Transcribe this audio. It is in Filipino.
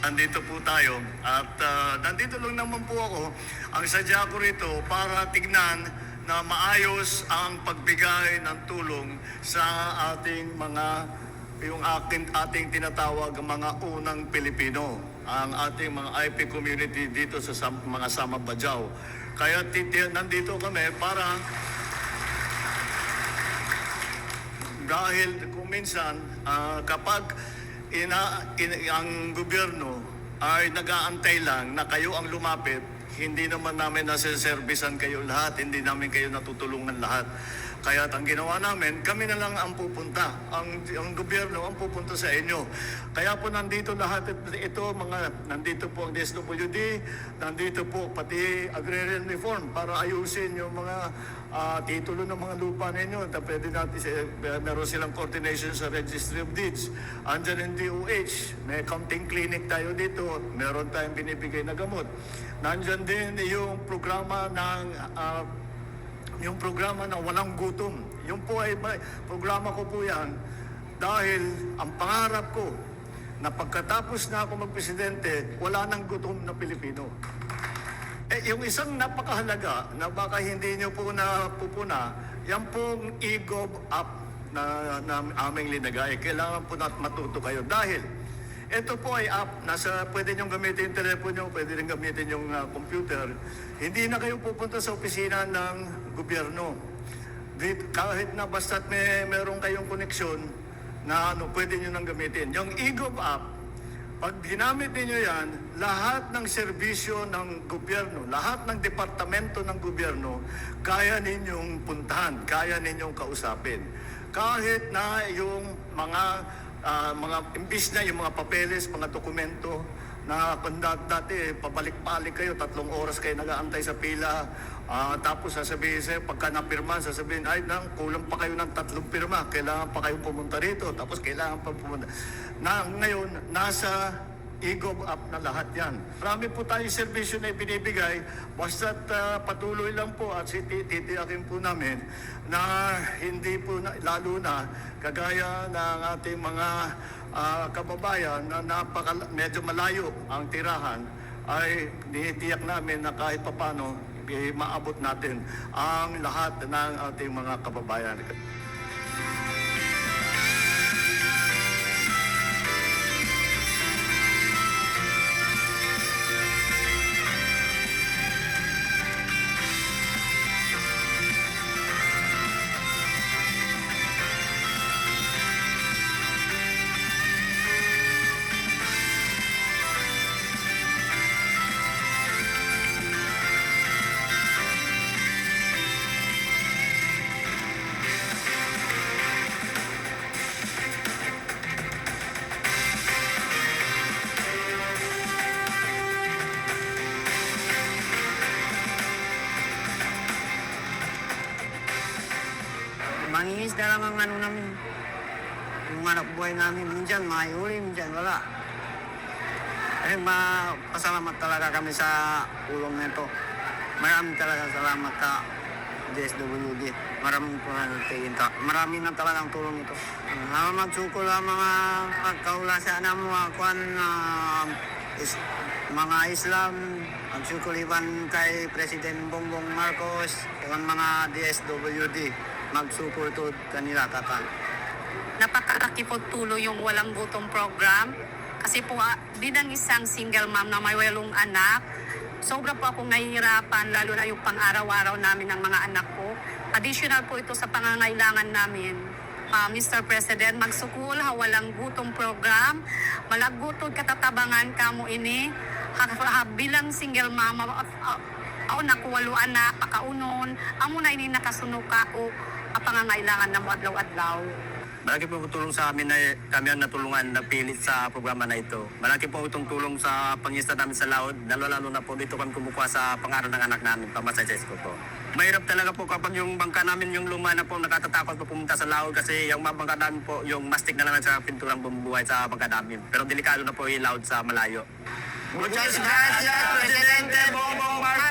Nandito po tayo at nandito lang naman po ako. Ang sadya ko rito para tignan na maayos ang pagbigay ng tulong sa ating ating tinatawag mga unang Pilipino, ang ating mga IP community dito sa mga Sama Bajau. Kaya nandito kami para dahil kung minsan kapag ang gobyerno ay nag-aantay lang na kayo ang lumapit, hindi naman namin nasiservisan kayo lahat, hindi namin kayo natutulungan lahat. Kaya ang ginawa namin, kami na lang ang pupunta. Ang gobyerno ang pupunta sa inyo. Kaya po nandito lahat ito, nandito po ang DSWD, nandito po pati agrarian reform para ayusin yung mga titulo ng mga lupa ninyo. Pwede natin, meron silang coordination sa Registry of Deeds. Andyan yung DOH, may counting clinic tayo dito, meron tayong binibigay na gamot. Nandyan din yung programa ng walang gutom. Yung po ay programa ko po yan dahil ang pangarap ko na pagkatapos na ako magpresidente, wala nang gutom na Pilipino. Yung isang napakahalaga na baka hindi nyo po napupuna, yan pong e-gov app na aming linagay. Kailangan po matuto kayo dahil ito po ay app, pwede nyo gamitin yung telepono nyo, pwede rin gamitin yung computer. Hindi na kayo pupunta sa opisina ng gobyerno. Kahit na basta't meron kayong koneksyon na pwede nyo nang gamitin. Yung e-gov app, pag ginamit niyo yan, lahat ng serbisyo ng gobyerno, lahat ng departamento ng gobyerno, kaya ninyong puntahan, kaya ninyong kausapin. Kahit na yung imbis na yung mga papeles, mga dokumento na dati pabalik-balik kayo, 3 oras kayo nag-aantay sa pila, tapos sasabihin sa'yo, pagka napirma, sasabihin, kulang pa kayo ng 3 pirma, kailangan pa kayong pumunta rito, tapos kailangan pa pumunta. Ngayon, nasa e-gov app na lahat yan. Marami po tayong servisyo na ibinibigay, basta't patuloy lang po at titiyakin po namin na hindi po, lalo na kagaya ng ating mga kababayan na medyo malayo ang tirahan, ay tinitiyak namin na kahit papano maabot natin ang lahat ng ating mga kababayan. Mangingisda lang ang namin. Yung anak buhay namin, minsan mahuli, minsan wala. Pasalamat talaga kami sa tulong nito. Maraming talaga salamat ka DSWD. Marami na talagang tulong ito. Magsukol ang mga kaulasan na mga Islam, magsukuliban kay President Bongbong Marcos, ang mga DSWD. Magsuportod kanila tata. Napakalaki po tulo yung walang gutom program. Kasi po, bilang isang single mom na may 8 anak, sobra po akong nahihirapan, lalo na yung pang-araw-araw namin ng mga anak ko. Additional po ito sa pangangailangan namin. Mr. President, magsukul, walang gutom program, malagutod katatabangan kamo ini, bilang single mom, ako nakuwalo anak, akaunon, amo na ini nakasunuka ko, pangangailangan ng adlaw-adlaw. Malaki po tulong sa amin na kami ang natulungan na pilit sa programa na ito. Malaki po itong tulong sa pangista namin sa laod, lalo na po dito kami kumukuha sa pang-aral ng anak namin, pamasajes ko po. Mahirap talaga po kapag yung bangka namin, yung luma na po, nakatatakot po pumunta sa laod kasi yung mga bangka namin po, yung mastic na lang sa pinturang bumubuhay sa bangka namin. Pero delikado na po yung laod sa malayo. Muchas gracias, Presidente Bongbong Marcos.